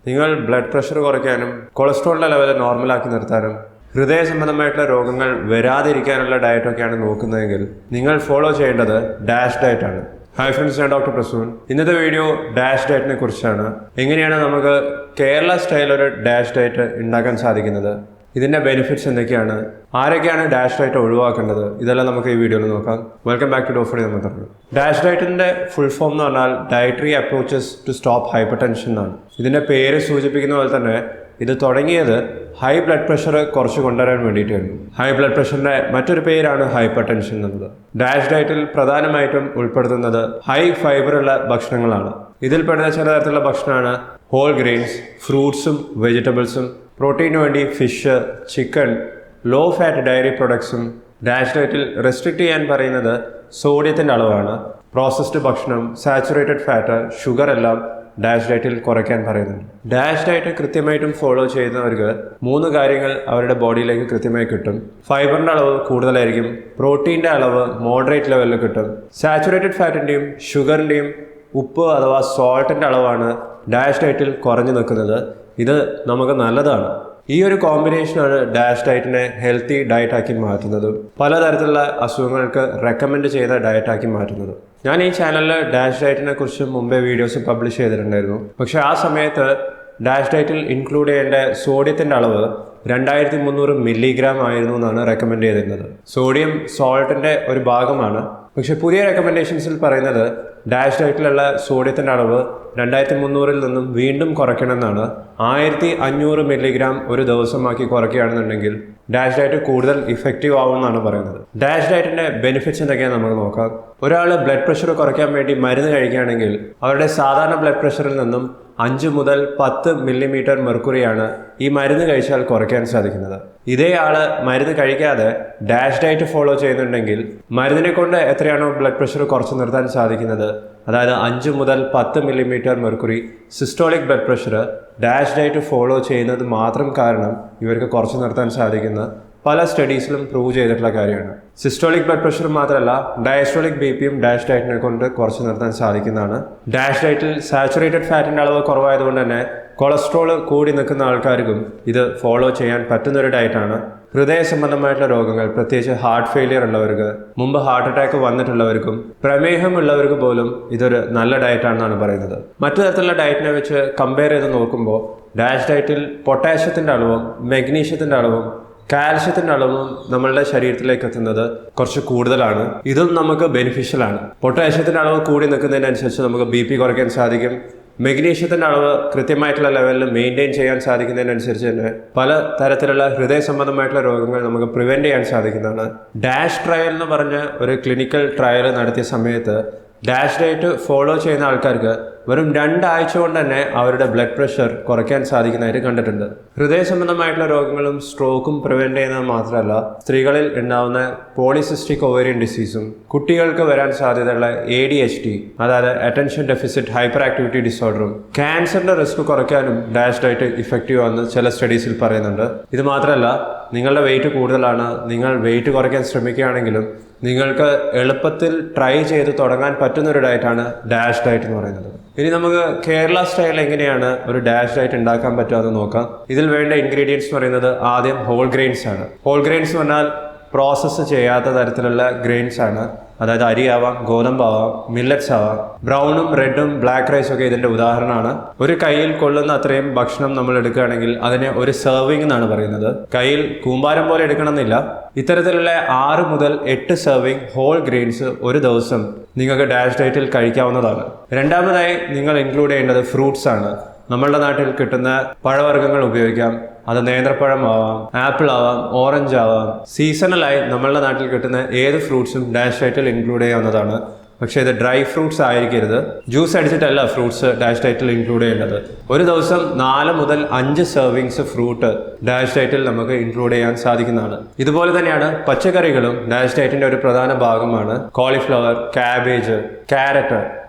നിങ്ങൾ blood pressure കുറയ്ക്കാനും കൊളസ്ട്രോളിൻ്റെ level നോർമലാക്കി നിർത്താനും ഹൃദയ സംബന്ധമായിട്ടുള്ള രോഗങ്ങൾ വരാതിരിക്കാനുള്ള ഡയറ്റൊക്കെയാണ് നോക്കുന്നതെങ്കിൽ നിങ്ങൾ ഫോളോ ചെയ്യേണ്ടത് ഡാഷ് ഡയറ്റാണ്. ഹായ് ഫ്രണ്ട്സ്, ഞാൻ ഡോക്ടർ പ്രസൂൺ. ഇന്നത്തെ വീഡിയോ ഡാഷ് ഡയറ്റിനെ കുറിച്ചാണ്. എങ്ങനെയാണ് നമുക്ക് കേരള സ്റ്റൈൽ ഒരു ഡാഷ് ഡയറ്റ് ഉണ്ടാക്കാൻ സാധിക്കുന്നത്, ഇതിൻ്റെ ബെനിഫിറ്റ്സ് എന്തൊക്കെയാണ്, ആരൊക്കെയാണ് ഡാഷ് ഡയറ്റ് ഒഴിവാക്കേണ്ടത്, ഇതെല്ലാം നമുക്ക് ഈ വീഡിയോയിൽ നോക്കാം. Welcome back to doctor Prasoon. DASH ഡയറ്റിൻ്റെ ഫുൾ ഫോം എന്ന് പറഞ്ഞാൽ dietary approaches to stop hypertension എന്നാണ്. ഇതിൻ്റെ പേര് സൂചിപ്പിക്കുന്ന പോലെ തന്നെ ഇത് തുടങ്ങിയത് ഹൈ ബ്ലഡ് പ്രഷർ കുറച്ച് കൊണ്ടുവരാൻ വേണ്ടിയിട്ടായിരുന്നു. ഹൈ ബ്ലഡ് പ്രഷറിൻ്റെ മറ്റൊരു പേരാണ് ഹൈപ്പർ ടെൻഷൻ എന്നത്. ഡാഷ് ഡയറ്റിൽ പ്രധാനമായിട്ടും ഉൾപ്പെടുത്തുന്നത് ഹൈ ഫൈബറുള്ള ഭക്ഷണങ്ങളാണ്. ഇതിൽപ്പെടുന്ന ചില തരത്തിലുള്ള ഭക്ഷണമാണ് ഹോൾ ഗ്രെയിൻസ്, ഫ്രൂട്ട്സും വെജിറ്റബിൾസും, പ്രോട്ടീനു വേണ്ടി fish, chicken, low fat dairy പ്രൊഡക്ട്സും. ഡാഷ് ഡയറ്റിൽ റെസ്ട്രിക്റ്റ് ചെയ്യാൻ പറയുന്നത് സോഡിയത്തിൻ്റെ അളവാണ്. പ്രോസസ്ഡ് ഭക്ഷണം, സാച്ചുറേറ്റഡ് ഫാറ്റ്, ഷുഗർ എല്ലാം ഡാഷ് ഡയറ്റിൽ കുറയ്ക്കാൻ പറയുന്നുണ്ട്. ഡാഷ് ഡയറ്റ് കൃത്യമായിട്ടും ഫോളോ ചെയ്യുന്നവർക്ക് 3 കാര്യങ്ങൾ അവരുടെ ബോഡിയിലേക്ക് കൃത്യമായി കിട്ടും. ഫൈബറിൻ്റെ അളവ് കൂടുതലായിരിക്കും, പ്രോട്ടീൻ്റെ അളവ് മോഡറേറ്റ് ലെവലിൽ കിട്ടും, സാച്ചുറേറ്റഡ് ഫാറ്റിൻ്റെയും ഷുഗറിൻ്റെയും ഉപ്പ് അഥവാ സോൾട്ടിൻ്റെ അളവാണ് ഡാഷ് ഡയറ്റിൽ കുറഞ്ഞു നിൽക്കുന്നത്. ഇത് നമുക്ക് നല്ലതാണ്. ഈ ഒരു കോമ്പിനേഷനാണ് ഡാഷ് ഡയറ്റിനെ ഹെൽത്തി ഡയറ്റാക്കി മാറ്റുന്നതും പലതരത്തിലുള്ള അസുഖങ്ങൾക്ക് റെക്കമെൻഡ് ചെയ്ത ഡയറ്റാക്കി മാറ്റുന്നതും. ഞാൻ ഈ ചാനലിൽ ഡാഷ് ഡയറ്റിനെ കുറിച്ച് മുമ്പേ വീഡിയോസ് പബ്ലിഷ് ചെയ്തിട്ടുണ്ടായിരുന്നു. പക്ഷേ ആ സമയത്ത് ഡാഷ് ഡയറ്റിൽ ഇൻക്ലൂഡ് ചെയ്യേണ്ട സോഡിയത്തിൻ്റെ അളവ് 2300 മില്ലിഗ്രാം ആയിരുന്നു എന്നാണ് റെക്കമെൻഡ് ചെയ്തിരുന്നത്. സോഡിയം സോൾട്ടിൻ്റെ ഒരു ഭാഗമാണ്. പക്ഷെ പുതിയ റെക്കമെൻഡേഷൻസിൽ പറയുന്നത് ഡാഷ് ഡയറ്റിലുള്ള സോഡിയത്തിൻ്റെ അളവ് 2300-ൽ നിന്നും വീണ്ടും കുറയ്ക്കണമെന്നാണ്. 1500 മില്ലിഗ്രാം ഒരു ദിവസമാക്കി കുറയ്ക്കുകയാണെന്നുണ്ടെങ്കിൽ ഡാഷ് ഡയറ്റ് കൂടുതൽ ഇഫക്റ്റീവ് ആവുമെന്നാണ് പറയുന്നത്. ഡാഷ് ഡയറ്റിൻ്റെ ബെനിഫിറ്റ്സ് എന്തൊക്കെയാണെന്ന് നമുക്ക് നോക്കാം. ഒരാൾ ബ്ലഡ് പ്രഷർ കുറയ്ക്കാൻ വേണ്ടി മരുന്ന് കഴിക്കുകയാണെങ്കിൽ അവരുടെ സാധാരണ ബ്ലഡ് പ്രഷറിൽ നിന്നും 5 മുതൽ 10 മില്ലിമീറ്റർ മെർക്കുറിയാണ് ഈ മരുന്ന് കഴിച്ചാൽ കുറയ്ക്കാൻ സാധിക്കുന്നത്. ഇതേ ആള് മരുന്ന് കഴിക്കാതെ ഡാഷ് ഡയറ്റ് ഫോളോ ചെയ്യുന്നുണ്ടെങ്കിൽ മരുന്നിനെ കൊണ്ട് എത്രയാണോ ബ്ലഡ് പ്രഷർ കുറച്ച് നിർത്താൻ സാധിക്കുന്നത്, അതായത് 5 മുതൽ 10 millimetre mercury systolic blood pressure dash diet follow ചെയ്യുന്നത് മാത്രം കാരണം ഇവർക്ക് കുറച്ച് നിർത്താൻ സാധിക്കുന്ന പല സ്റ്റഡീസിലും പ്രൂവ് ചെയ്തിട്ടുള്ള കാര്യമാണ്. സിസ്റ്റോളിക് ബ്ലഡ് പ്രഷർ മാത്രമല്ല, ഡയസ്റ്റോളിക് ബി പിയും ഡാഷ് ഡയറ്റിനെ കൊണ്ട് കുറച്ച് നിർത്താൻ സാധിക്കുന്നതാണ്. ഡാഷ് ഡയറ്റിൽ സാച്ചുറേറ്റഡ് ഫാറ്റിൻ്റെ അളവ് കുറവായതുകൊണ്ട് തന്നെ കൊളസ്ട്രോൾ കൂടി നിൽക്കുന്ന ആൾക്കാർക്കും ഇത് ഫോളോ ചെയ്യാൻ പറ്റുന്നൊരു ഡയറ്റാണ്. ഹൃദയ സംബന്ധമായിട്ടുള്ള രോഗങ്ങൾ, പ്രത്യേകിച്ച് ഹാർട്ട് ഫെയിലിയർ ഉള്ളവർക്ക്, മുമ്പ് ഹാർട്ട് അറ്റാക്ക് വന്നിട്ടുള്ളവർക്കും, പ്രമേഹം ഉള്ളവർക്ക് പോലും ഇതൊരു നല്ല ഡയറ്റാണെന്നാണ് പറയുന്നത്. മറ്റു തരത്തിലുള്ള ഡയറ്റിനെ വെച്ച് കമ്പയർ ചെയ്ത് നോക്കുമ്പോൾ ഡാഷ് ഡയറ്റിൽ പൊട്ടാഷ്യത്തിൻ്റെ അളവും മെഗ്നീഷ്യത്തിൻ്റെ അളവും കാൽഷ്യത്തിൻ്റെ അളവും നമ്മളുടെ ശരീരത്തിലേക്ക് എത്തുന്നത് കുറച്ച് കൂടുതലാണ്. ഇതും നമുക്ക് ബെനിഫിഷ്യലാണ്. പൊട്ടാഷ്യത്തിൻ്റെ അളവ് കൂടി നിൽക്കുന്നതിനനുസരിച്ച് നമുക്ക് BP കുറയ്ക്കാൻ സാധിക്കും. മെഗ്നീഷ്യത്തിൻ്റെ അളവ് കൃത്യമായിട്ടുള്ള ലെവലിൽ മെയിൻറ്റെയിൻ ചെയ്യാൻ സാധിക്കുന്നതിനനുസരിച്ച് തന്നെ പല തരത്തിലുള്ള ഹൃദയ സംബന്ധമായിട്ടുള്ള രോഗങ്ങൾ നമുക്ക് പ്രിവെൻറ്റ് ചെയ്യാൻ സാധിക്കുന്നതാണ്. ഡാഷ് ട്രയൽ എന്ന് പറഞ്ഞ ഒരു ക്ലിനിക്കൽ ട്രയൽ നടത്തിയ സമയത്ത് ഡാഷ് ഡയറ്റ് ഫോളോ ചെയ്യുന്ന ആൾക്കാർക്ക് വെറും 2 ആഴ്ച കൊണ്ട് തന്നെ അവരുടെ ബ്ലഡ് പ്രഷർ കുറയ്ക്കാൻ സാധിക്കുന്നതായിട്ട് കണ്ടിട്ടുണ്ട്. ഹൃദയ സംബന്ധമായിട്ടുള്ള രോഗങ്ങളും സ്ട്രോക്കും പ്രിവെൻറ്റ് ചെയ്യുന്നത് മാത്രമല്ല, സ്ത്രീകളിൽ ഉണ്ടാകുന്ന പോളിസിസ്റ്റിക് ഓവേറിയൻ ഡിസീസും, കുട്ടികൾക്ക് വരാൻ സാധ്യതയുള്ള ADHD അതായത് അറ്റൻഷൻ ഡെഫിസിറ്റ് ഹൈപ്പർ ആക്ടിവിറ്റി ഡിസോർഡറും, ക്യാൻസറിൻ്റെ റിസ്ക് കുറയ്ക്കാനും ഡാഷ് ഡയറ്റ് ഇഫക്റ്റീവ് ആണെന്ന് ചില സ്റ്റഡീസിൽ പറയുന്നുണ്ട്. ഇത് മാത്രമല്ല, നിങ്ങളുടെ വെയിറ്റ് കൂടുതലാണ്, നിങ്ങൾ വെയിറ്റ് കുറയ്ക്കാൻ ശ്രമിക്കുകയാണെങ്കിലും നിങ്ങൾക്ക് എളുപ്പത്തിൽ ട്രൈ ചെയ്ത് തുടങ്ങാൻ പറ്റുന്നൊരു ഡയറ്റാണ് ഡാഷ് ഡയറ്റ് എന്ന് പറയുന്നത്. ഇനി നമുക്ക് കേരള സ്റ്റൈൽ എങ്ങനെയാണ് ഒരു ഡാഷ് ഡയറ്റ് ഉണ്ടാക്കാൻ പറ്റുമെന്ന് നോക്കാം. ഇതിൽ വേണ്ട ഇൻഗ്രീഡിയൻസ് എന്ന് പറയുന്നത് ആദ്യം ഹോൾ ഗ്രെയിൻസ് ആണ്. ഹോൾ ഗ്രെയിൻസ് എന്ന് പറഞ്ഞാൽ പ്രോസസ്സ് ചെയ്യാത്ത തരത്തിലുള്ള ഗ്രെയിൻസ് ആണ്. അതായത് അരി ആവാം, ഗോതമ്പാവാം, മില്ലറ്റ്സ് ആവാം. ബ്രൗണും റെഡും ബ്ലാക്ക് റൈസും ഒക്കെ ഇതിൻ്റെ ഉദാഹരണമാണ്. ഒരു കയ്യിൽ കൊള്ളുന്ന അത്രയും ഭക്ഷണം നമ്മൾ എടുക്കുകയാണെങ്കിൽ അതിനെ ഒരു സെർവിങ് എന്നാണ് പറയുന്നത്. കയ്യിൽ കൂമ്പാരം പോലെ എടുക്കണമെന്നില്ല. ഇത്തരത്തിലുള്ള 6 മുതൽ 8 സെർവിങ് ഹോൾ ഗ്രെയിൻസ് ഒരു ദിവസം നിങ്ങൾക്ക് ഡാഷ് ഡയറ്റിൽ കഴിക്കാവുന്നതാണ്. രണ്ടാമതായി നിങ്ങൾ ഇൻക്ലൂഡ് ചെയ്യേണ്ടത് ഫ്രൂട്ട്സ് ആണ്. നമ്മളുടെ നാട്ടിൽ കിട്ടുന്ന പഴവർഗ്ഗങ്ങൾ ഉപയോഗിക്കാം. അത് നേന്ത്രപ്പഴം ആവാം, ആപ്പിൾ ആവാം, ഓറഞ്ച് ആവാം. സീസണലായി നമ്മളുടെ നാട്ടിൽ കിട്ടുന്ന ഏത് ഫ്രൂട്ട്സും ഡാഷ് ഡയറ്റിൽ ഇൻക്ലൂഡ് ചെയ്യാവുന്നതാണ്. പക്ഷേ ഇത് ഡ്രൈ ഫ്രൂട്ട്സ് ആയിരിക്കരുത്. ജ്യൂസ് അടിച്ചിട്ടല്ല ഫ്രൂട്ട്സ് ഡാഷ് ഡയറ്റിൽ ഇൻക്ലൂഡ് ചെയ്യേണ്ടത്. ഒരു ദിവസം 4 മുതൽ 5 സെർവിങ്സ് ഫ്രൂട്ട് ഡാഷ് ഡയറ്റിൽ നമുക്ക് ഇൻക്ലൂഡ് ചെയ്യാൻ സാധിക്കുന്നതാണ്. ഇതുപോലെ തന്നെയാണ് പച്ചക്കറികളും ഡാഷ് ഡയറ്റിന്റെ ഒരു പ്രധാന ഭാഗമാണ്. Cauliflower, cabbage, carrot,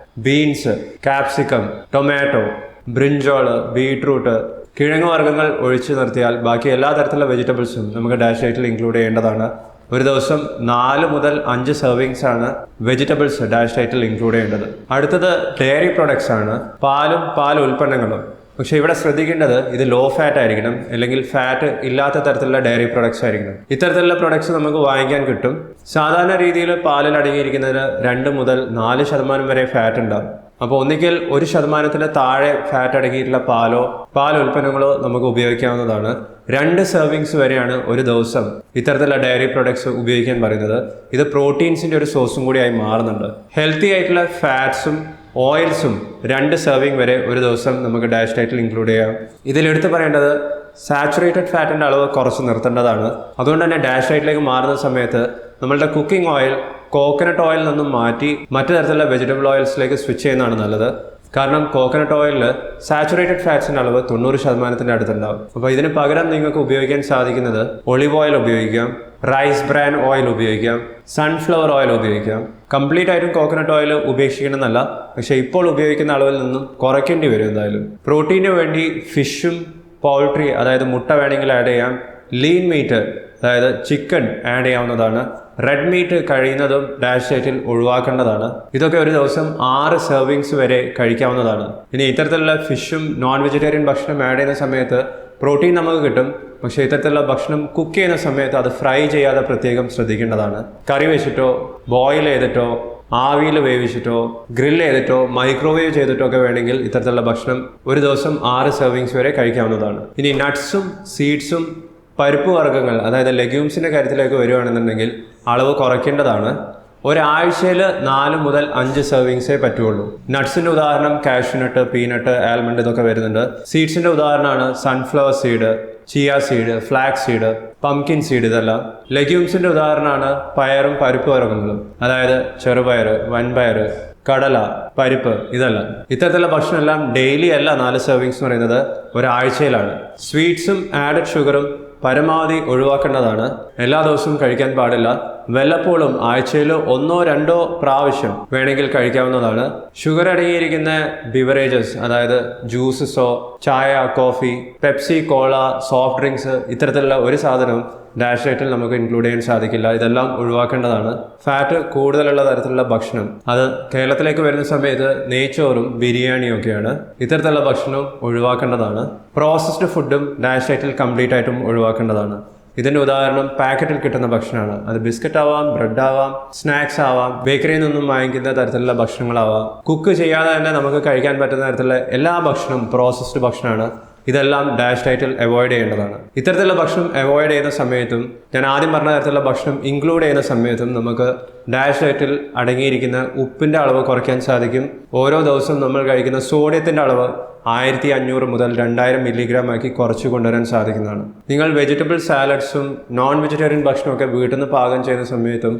beans, capsicum, tomato, brinjal, beetroot, കിഴങ്ങ് വർഗ്ഗങ്ങൾ ഒഴിച്ചു നിർത്തിയാൽ ബാക്കി എല്ലാ തരത്തിലുള്ള വെജിറ്റബിൾസും നമുക്ക് ഡാഷ് ഡയറ്റിൽ ഇൻക്ലൂഡ് ചെയ്യേണ്ടതാണ്. ഒരു ദിവസം 4 മുതൽ 5 സെർവിങ്സ് ആണ് വെജിറ്റബിൾസ് ഡാഷ് ഡയറ്റിൽ ഇൻക്ലൂഡ് ചെയ്യേണ്ടത്. അടുത്തത് ഡയറി പ്രൊഡക്ട്സ് ആണ്. പാലും പാൽ ഉൽപ്പന്നങ്ങളും. പക്ഷേ ഇവിടെ ശ്രദ്ധിക്കേണ്ടത് ഇത് ലോ ഫാറ്റ് ആയിരിക്കണം, അല്ലെങ്കിൽ ഫാറ്റ് ഇല്ലാത്ത തരത്തിലുള്ള ഡയറി പ്രൊഡക്ട്സ് ആയിരിക്കണം. ഇത്തരത്തിലുള്ള പ്രൊഡക്ട്സ് നമുക്ക് വാങ്ങിക്കാൻ കിട്ടും. സാധാരണ രീതിയിൽ പാലിൽ അടങ്ങിയിരിക്കുന്നതിന് 2 മുതൽ 4% വരെ ഫാറ്റ് ഉണ്ടാകും. അപ്പോൾ ഒന്നുകിൽ 1% താഴെ ഫാറ്റ് അടങ്ങിയിട്ടുള്ള പാൽ ഉൽപ്പന്നങ്ങളോ നമുക്ക് ഉപയോഗിക്കാവുന്നതാണ്. 2 സെർവിങ്സ് വരെയാണ് ഒരു ദിവസം ഇത്തരത്തിലുള്ള ഡയറി പ്രൊഡക്ട്സ് ഉപയോഗിക്കാൻ പറയുന്നത്. ഇത് പ്രോട്ടീൻസിൻ്റെ ഒരു സോഴ്സും കൂടിയായി മാറുന്നുണ്ട്. ഹെൽത്തി ആയിട്ടുള്ള ഫാറ്റ്സും ഓയിൽസും 2 സെർവിങ് വരെ ഒരു ദിവസം നമുക്ക് ഡയറ്റ് ഡയറ്റിൽ ഇൻക്ലൂഡ് ചെയ്യാം. ഇതിലെടുത്ത് പറയേണ്ടത് സാച്ചുറേറ്റഡ് ഫാറ്റിൻ്റെ അളവ് കുറച്ച് നിർത്തേണ്ടതാണ്. അതുകൊണ്ട് തന്നെ ഡയറ്റ് ഡയറ്റിലേക്ക് മാറുന്ന സമയത്ത് നമ്മളുടെ കുക്കിംഗ് ഓയിൽ കോക്കനട്ട് ഓയിലിൽ നിന്നും മാറ്റി മറ്റു തരത്തിലുള്ള വെജിറ്റബിൾ ഓയിൽസിലേക്ക് സ്വിച്ച് ചെയ്യുന്നതാണ് നല്ലത്. കാരണം കോക്കനട്ട് ഓയിലിൽ സാച്ചുറേറ്റഡ് ഫാറ്റ്സിൻ്റെ അളവ് 90% അടുത്തുണ്ടാവും. അപ്പോൾ ഇതിന് പകരം നിങ്ങൾക്ക് ഉപയോഗിക്കാൻ സാധിക്കുന്നത് ഒളിവ് ഓയിൽ ഉപയോഗിക്കാം, റൈസ് ബ്രാൻ ഓയിൽ ഉപയോഗിക്കാം, സൺഫ്ലവർ ഓയിൽ ഉപയോഗിക്കാം. കംപ്ലീറ്റ് ആയിട്ടും കോക്കനട്ട് ഓയിൽ ഉപേക്ഷിക്കണമെന്നല്ല, പക്ഷേ ഇപ്പോൾ ഉപയോഗിക്കുന്ന അളവിൽ നിന്നും കുറയ്ക്കേണ്ടി വരും എന്തായാലും. പ്രോട്ടീന് വേണ്ടി ഫിഷും പൗൾട്രി, അതായത് മുട്ട വേണമെങ്കിൽ ആഡ് ചെയ്യാം. ലീൻ മീറ്റ്, അതായത് ചിക്കൻ ആഡ് ചെയ്യാവുന്നതാണ്. റെഡ് മീറ്റ് കഴിയുന്നതും ഡയറ്റ് ഡയറ്റിൽ ഒഴിവാക്കേണ്ടതാണ്. ഇതൊക്കെ ഒരു ദിവസം 6 സെർവിങ്സ് വരെ കഴിക്കാവുന്നതാണ്. ഇനി ഇത്തരത്തിലുള്ള ഫിഷും നോൺ വെജിറ്റേറിയൻ ഭക്ഷണം ആഡ് ചെയ്യുന്ന സമയത്ത് പ്രോട്ടീൻ നമുക്ക് കിട്ടും. പക്ഷേ ഇത്തരത്തിലുള്ള ഭക്ഷണം കുക്ക് ചെയ്യുന്ന സമയത്ത് അത് ഫ്രൈ ചെയ്യാതെ പ്രത്യേകം ശ്രദ്ധിക്കേണ്ടതാണ്. കറി വെച്ചിട്ടോ ബോയിൽ ചെയ്തിട്ടോ ആവിയിൽ വേവിച്ചിട്ടോ ഗ്രിൽ ചെയ്തിട്ടോ മൈക്രോവേവ് ചെയ്തിട്ടോ ഒക്കെ വേണമെങ്കിൽ ഇത്തരത്തിലുള്ള ഭക്ഷണം ഒരു ദിവസം 6 സെർവിങ്സ് വരെ കഴിക്കാവുന്നതാണ്. ഇനി നട്ട്സും സീഡ്സും പരിപ്പ് വർഗ്ഗങ്ങൾ, അതായത് ലെഗ്യൂംസിൻ്റെ കാര്യത്തിലേക്ക് വരികയാണെന്നുണ്ടെങ്കിൽ അളവ് കുറയ്ക്കേണ്ടതാണ്. ഒരാഴ്ചയിൽ 4 മുതൽ 5 സെർവിങ്സേ പറ്റുള്ളൂ. നട്ട്സിൻ്റെ ഉദാഹരണം കാഷ്യൂനട്ട്, പീനട്ട്, ആൽമണ്ട് ഇതൊക്കെ വരുന്നുണ്ട്. സീഡ്സിൻ്റെ ഉദാഹരണമാണ് sunflower seed, chia seed, flax seed, pumpkin seed. ഇതെല്ലാം ലെഗ്യൂംസിൻ്റെ ഉദാഹരണമാണ് പയറും പരിപ്പ് വർഗ്ഗങ്ങളും, അതായത് ചെറുപയർ, വൻപയർ, കടല, പരിപ്പ്. ഇതെല്ലാം ഇത്തരത്തിലുള്ള ഭക്ഷണം എല്ലാം ഡെയിലി അല്ല 4 സെർവിങ്സ് എന്ന് പറയുന്നത്, ഒരാഴ്ചയിലാണ്. സ്വീറ്റ്സും ആഡഡ് ഷുഗറും പരമാവധി ഒഴിവാക്കേണ്ടതാണ്. എല്ലാ ദിവസവും കഴിക്കാൻ പാടില്ല. വല്ലപ്പോഴും ആഴ്ചയിൽ 1-2 പ്രാവശ്യം വേണമെങ്കിൽ കഴിക്കാവുന്നതാണ്. ഷുഗർ അടങ്ങിയിരിക്കുന്ന ബിവറേജസ്, അതായത് ജ്യൂസസോ ചായ, കോഫി, പെപ്സി, കോള, സോഫ്റ്റ് ഡ്രിങ്ക്സ്, ഇത്തരത്തിലുള്ള ഒരു സാധനവും ഡയറ്റ് ഡയറ്റിൽ നമുക്ക് ഇൻക്ലൂഡ് ചെയ്യാൻ സാധിക്കില്ല. ഇതെല്ലാം ഒഴിവാക്കേണ്ടതാണ്. ഫാറ്റ് കൂടുതലുള്ള തരത്തിലുള്ള ഭക്ഷണം, അത് കേരളത്തിലേക്ക് വരുന്ന സമയത്ത് നെയ്ച്ചോറും ബിരിയാണിയും ഒക്കെയാണ്. ഇത്തരത്തിലുള്ള ഭക്ഷണം ഒഴിവാക്കേണ്ടതാണ്. പ്രോസസ്ഡ് ഫുഡും ഡയറ്റ് ഡയറ്റിൽ കംപ്ലീറ്റ് ആയിട്ടും ഒഴിവാക്കേണ്ടതാണ്. ഇതിൻ്റെ ഉദാഹരണം പാക്കറ്റിൽ കിട്ടുന്ന ഭക്ഷണമാണ്. അത് ബിസ്ക്കറ്റ് ആവാം, ബ്രെഡ് ആവാം, സ്നാക്സ് ആവാം, ബേക്കറിയിൽ നിന്നും വാങ്ങിക്കുന്ന തരത്തിലുള്ള ഭക്ഷണങ്ങളാവാം. കുക്ക് ചെയ്യാതെ തന്നെ നമുക്ക് കഴിക്കാൻ പറ്റുന്ന തരത്തിലുള്ള എല്ലാ ഭക്ഷണവും പ്രോസസ്ഡ് ഭക്ഷണമാണ്. ഇതെല്ലാം ഡയറ്റ് ഡയറ്റിൽ അവോയ്ഡ് ചെയ്യേണ്ടതാണ്. ഇത്തരത്തിലുള്ള ഭക്ഷണം അവോയ്ഡ് ചെയ്യുന്ന സമയത്തും ഞാൻ ആദ്യം പറഞ്ഞ തരത്തിലുള്ള ഭക്ഷണം ഇൻക്ലൂഡ് ചെയ്യുന്ന സമയത്തും നമുക്ക് ഡയറ്റ് ഡയറ്റിൽ അടങ്ങിയിരിക്കുന്ന ഉപ്പിൻ്റെ അളവ് കുറയ്ക്കാൻ സാധിക്കും. ഓരോ ദിവസവും നമ്മൾ കഴിക്കുന്ന സോഡിയത്തിൻ്റെ അളവ് 1500 മുതൽ 2000 മില്ലിഗ്രാം ആക്കി കുറച്ച് കൊണ്ടുവരാൻ സാധിക്കുന്നതാണ്. നിങ്ങൾ വെജിറ്റബിൾ സാലഡ്സും നോൺ വെജിറ്റേറിയൻ ഭക്ഷണമൊക്കെ വീട്ടിൽ നിന്ന് പാകം ചെയ്യുന്ന സമയത്തും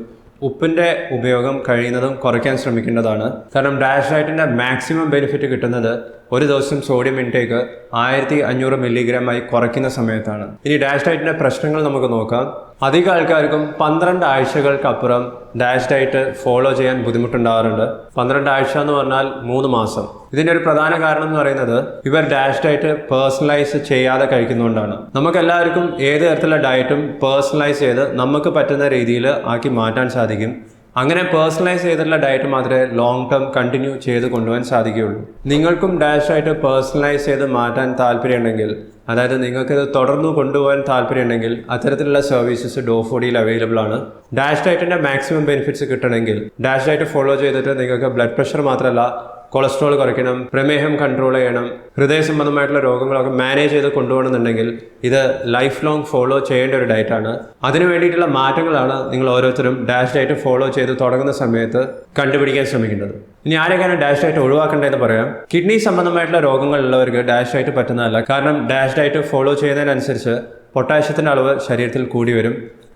ഉപ്പിൻ്റെ ഉപയോഗം കഴിയുന്നതും കുറയ്ക്കാൻ ശ്രമിക്കേണ്ടതാണ്. കാരണം ഡയറ്റ് ഡയറ്റിൻ്റെ മാക്സിമം ബെനിഫിറ്റ് കിട്ടുന്നത് ഒരു ദിവസം സോഡിയം ഇൻടേക്ക് 1500 മില്ലിഗ്രാം ആയി കുറയ്ക്കുന്ന സമയത്താണ്. ഇനി ഡയറ്റ് ഡയറ്റിൻ്റെ പ്രശ്നങ്ങൾ നമുക്ക് നോക്കാം. അധികം ആൾക്കാർക്കും 12 ആഴ്ചകൾക്കപ്പുറം ഡയറ്റ് ഡയറ്റ് ഫോളോ ചെയ്യാൻ ബുദ്ധിമുട്ടുണ്ടാകാറുണ്ട്. 12 ആഴ്ച എന്ന് പറഞ്ഞാൽ 3 മാസം. ഇതിൻ്റെ ഒരു പ്രധാന കാരണം എന്ന് പറയുന്നത് ഇവർ ഡയറ്റ് ഡയറ്റ് പേഴ്സണലൈസ് ചെയ്യാതെ കഴിക്കുന്നതുകൊണ്ടാണ്. നമുക്കെല്ലാവർക്കും ഏത് തരത്തിലുള്ള ഡയറ്റും പേഴ്സണലൈസ് ചെയ്ത് നമുക്ക് പറ്റുന്ന രീതിയിൽ ആക്കി മാറ്റാൻ സാധിക്കും. അങ്ങനെ പേഴ്സണലൈസ് ചെയ്തിട്ടുള്ള ഡയറ്റ് മാത്രമേ ലോങ് ടേം കണ്ടിന്യൂ ചെയ്ത് കൊണ്ടുപോകാൻ സാധിക്കുകയുള്ളൂ. നിങ്ങൾക്കും ഡയറ്റ് ഡയറ്റ് പേഴ്സണലൈസ് ചെയ്ത് മാറ്റാൻ താല്പര്യമുണ്ടെങ്കിൽ, അതായത് നിങ്ങൾക്കിത് തുടർന്ന് കൊണ്ടുപോകാൻ താല്പര്യമുണ്ടെങ്കിൽ അത്തരത്തിലുള്ള സർവീസസ് ഡോഫോഡിയിൽ അവൈലബിൾ ആണ്. ഡയറ്റ് ഡയറ്റിൻ്റെ മാക്സിമം ബെനിഫിറ്റ്സ് കിട്ടണമെങ്കിൽ ഡയറ്റ് ഡയറ്റ് ഫോളോ ചെയ്തിട്ട് നിങ്ങൾക്ക് ബ്ലഡ് പ്രഷർ മാത്രമല്ല കൊളസ്ട്രോൾ കുറയ്ക്കണം, പ്രമേഹം കൺട്രോൾ ചെയ്യണം, ഹൃദയ സംബന്ധമായിട്ടുള്ള രോഗങ്ങളൊക്കെ മാനേജ് ചെയ്ത് കൊണ്ടുപോകണമെന്നുണ്ടെങ്കിൽ ഇത് ലൈഫ് ലോങ് ഫോളോ ചെയ്യേണ്ട ഒരു ഡയറ്റാണ്. അതിനു വേണ്ടിയിട്ടുള്ള മാറ്റങ്ങളാണ് നിങ്ങൾ ഓരോരുത്തരും ഡയറ്റ് ഡയറ്റ് ഫോളോ ചെയ്ത് തുടങ്ങുന്ന സമയത്ത് കണ്ടുപിടിക്കാൻ ശ്രമിക്കേണ്ടത്. ഇനി ആരൊക്കെയാണ് ഡയറ്റ് ഡയറ്റ് ഒഴിവാക്കേണ്ടതെന്ന് പറയാം. കിഡ്നി സംബന്ധമായിട്ടുള്ള രോഗങ്ങളുള്ളവർക്ക് ഡയറ്റ് ഡയറ്റ് പറ്റുന്നതല്ല. കാരണം ഡയറ്റ് ഡയറ്റ് ഫോളോ ചെയ്യുന്നതിനനുസരിച്ച് പൊട്ടാഷ്യത്തിൻ്റെ അളവ് ശരീരത്തിൽ കൂടി വരും.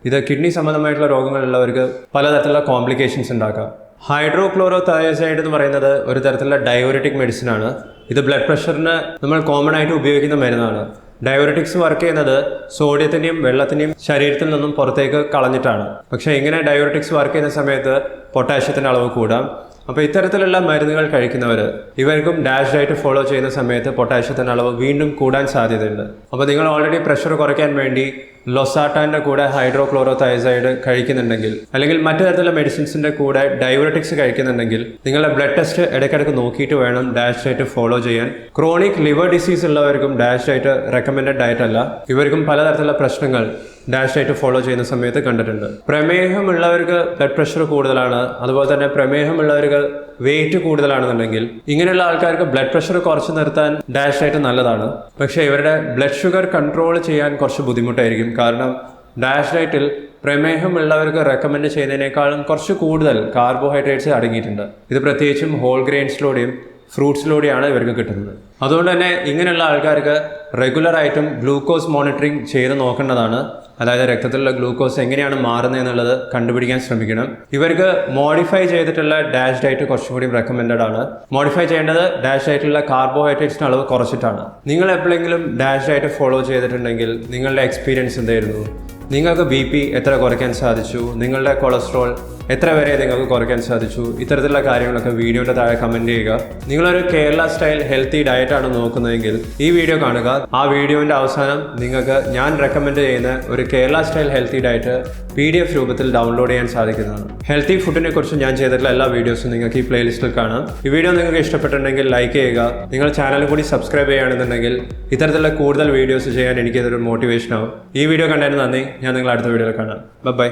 ഇത് കിഡ്നി സംബന്ധമായിട്ടുള്ള രോഗങ്ങളുള്ളവർക്ക് പലതരത്തിലുള്ള കോംപ്ലിക്കേഷൻസ് ഉണ്ടാക്കാം. ഹൈഡ്രോക്ലോറോതയോസൈഡ് എന്ന് പറയുന്നത് ഒരു തരത്തിലുള്ള ഡയോറിറ്റിക് മെഡിസിൻ ആണ്. ഇത് ബ്ലഡ് പ്രഷറിന് നമ്മൾ കോമൺ ആയിട്ട് ഉപയോഗിക്കുന്ന മരുന്നാണ്. ഡയോറിറ്റിക്സ് വർക്ക് ചെയ്യുന്നത് സോഡിയത്തിൻ്റെയും വെള്ളത്തിൻ്റെയും ശരീരത്തിൽ നിന്നും പുറത്തേക്ക് കളഞ്ഞിട്ടാണ്. പക്ഷേ ഇങ്ങനെ ഡയോറിറ്റിക്സ് വർക്ക് ചെയ്യുന്ന സമയത്ത് പൊട്ടാഷ്യത്തിൻ്റെ അളവ് കൂടാം. അപ്പോൾ ഇത്തരത്തിലുള്ള മരുന്നുകൾ കഴിക്കുന്നവർ ഇവർക്കും ഡയറ്റ് ഡയറ്റ് ഫോളോ ചെയ്യുന്ന സമയത്ത് പൊട്ടാഷ്യത്തിൻ്റെ അളവ് വീണ്ടും കൂടാൻ സാധ്യതയുണ്ട്. അപ്പോൾ നിങ്ങൾ ഓൾറെഡി പ്രഷർ കുറയ്ക്കാൻ വേണ്ടി ലൊസാട്ടാൻ്റെ കൂടെ ഹൈഡ്രോക്ലോറോതൈസൈഡ് കഴിക്കുന്നുണ്ടെങ്കിൽ അല്ലെങ്കിൽ മറ്റു തരത്തിലുള്ള മെഡിസിൻസിൻ്റെ കൂടെ ഡയബറ്റിക്സ് കഴിക്കുന്നുണ്ടെങ്കിൽ നിങ്ങളുടെ ബ്ലഡ് ടെസ്റ്റ് ഇടയ്ക്കിടയ്ക്ക് നോക്കിയിട്ട് വേണം ഡാഷ് ഡയറ്റ് ഫോളോ ചെയ്യാൻ. ക്രോണിക് ലിവർ ഡിസീസ് ഉള്ളവർക്കും ഡാഷ് ഡയറ്റ് റെക്കമെൻഡഡ് ഡയറ്റ് അല്ല. ഇവർക്കും പലതരത്തിലുള്ള പ്രശ്നങ്ങൾ ഡാഷ് ഡയറ്റ് ഫോളോ ചെയ്യുന്ന സമയത്ത് കണ്ടിട്ടുണ്ട്. പ്രമേഹമുള്ളവർക്ക് ബ്ലഡ് പ്രഷർ കൂടുതലാണ്, അതുപോലെ തന്നെ പ്രമേഹമുള്ളവർക്ക് വെയിറ്റ് കൂടുതലാണെന്നുണ്ടെങ്കിൽ ഇങ്ങനെയുള്ള ആൾക്കാർക്ക് ബ്ലഡ് പ്രഷർ കുറച്ച് നിർത്താൻ ഡാഷ് ഡയറ്റ് നല്ലതാണ്. പക്ഷേ ഇവരുടെ ബ്ലഡ് ഷുഗർ കൺട്രോൾ ചെയ്യാൻ കുറച്ച് ബുദ്ധിമുട്ടായിരിക്കും. കാരണം ഡാഷ് ഡയറ്റിൽ പ്രമേഹമുള്ളവർക്ക് റെക്കമെൻഡ് ചെയ്യുന്നതിനേക്കാളും കുറച്ച് കൂടുതൽ കാർബോഹൈഡ്രേറ്റ്സ് അടങ്ങിയിട്ടുണ്ട്. ഇത് പ്രത്യേകിച്ചും ഹോൾ ഗ്രെയിൻസിലൂടെയും ഫ്രൂട്ട്സിലൂടെയാണ് ഇവർക്ക് കിട്ടുന്നത്. അതുകൊണ്ട് തന്നെ ഇങ്ങനെയുള്ള ആൾക്കാർക്ക് റെഗുലറായിട്ടും ഗ്ലൂക്കോസ് മോണിറ്ററിങ് ചെയ്ത് നോക്കേണ്ടതാണ്. അതായത് രക്തത്തിലുള്ള ഗ്ലൂക്കോസ് എങ്ങനെയാണ് മാറുന്നത് എന്നുള്ളത് കണ്ടുപിടിക്കാൻ ശ്രമിക്കണം. ഇവർക്ക് മോഡിഫൈ ചെയ്തിട്ടുള്ള ഡാഷ് ഡയറ്റ് കുറച്ചുകൂടി റെക്കമെൻഡഡ് ആണ്. മോഡിഫൈ ചെയ്യേണ്ടത് ഡാഷ് ഡയറ്റിലുള്ള കാർബോഹൈഡ്രേറ്റ്സിൻ്റെ അളവ് കുറച്ചിട്ടാണ്. നിങ്ങൾ എപ്പോഴെങ്കിലും ഡാഷ് ഡയറ്റ് ഫോളോ ചെയ്തിട്ടുണ്ടെങ്കിൽ നിങ്ങളുടെ എക്സ്പീരിയൻസ് എന്തായിരുന്നു? നിങ്ങൾക്ക് BP എത്ര കുറയ്ക്കാൻ സാധിച്ചു? നിങ്ങളുടെ കൊളസ്ട്രോൾ എത്ര വരെ നിങ്ങൾക്ക് കുറയ്ക്കാൻ സാധിച്ചു? ഇത്തരത്തിലുള്ള കാര്യങ്ങളൊക്കെ വീഡിയോയുടെ താഴെ കമൻറ്റ് ചെയ്യുക. നിങ്ങളൊരു കേരള സ്റ്റൈൽ ഹെൽത്തി ഡയറ്റാണ് നോക്കുന്നതെങ്കിൽ ഈ വീഡിയോ കാണുക. ആ വീഡിയോൻ്റെ അവസാനം നിങ്ങൾക്ക് ഞാൻ റെക്കമെൻഡ് ചെയ്യുന്ന ഒരു Kerala style healthy diet PDF രൂപത്തിൽ ഡൗൺലോഡ് ചെയ്യാൻ സാധിക്കുന്നതാണ്. ഹെൽത്തി ഫുഡിനെ കുറിച്ച് ഞാൻ ചെയ്തിട്ടുള്ള എല്ലാ വീഡിയോസും നിങ്ങൾക്ക് ഈ പ്ലേലിസ്റ്റിൽ കാണാം. ഈ വീഡിയോ നിങ്ങൾക്ക് ഇഷ്ടപ്പെട്ടിട്ടുണ്ടെങ്കിൽ ലൈക്ക് ചെയ്യുക. നിങ്ങൾ ചാനലും കൂടി സബ്സ്ക്രൈബ് ചെയ്യുകയാണെന്നുണ്ടെങ്കിൽ ഇത്തരത്തിലുള്ള കൂടുതൽ വീഡിയോസ് ചെയ്യാൻ എനിക്കിതൊരു മോട്ടിവേഷൻ ആവും. ഈ വീഡിയോ കണ്ടതിന് നന്ദി. ഞാൻ നിങ്ങൾ അടുത്ത വീഡിയോയിൽ കാണാം. ബൈ.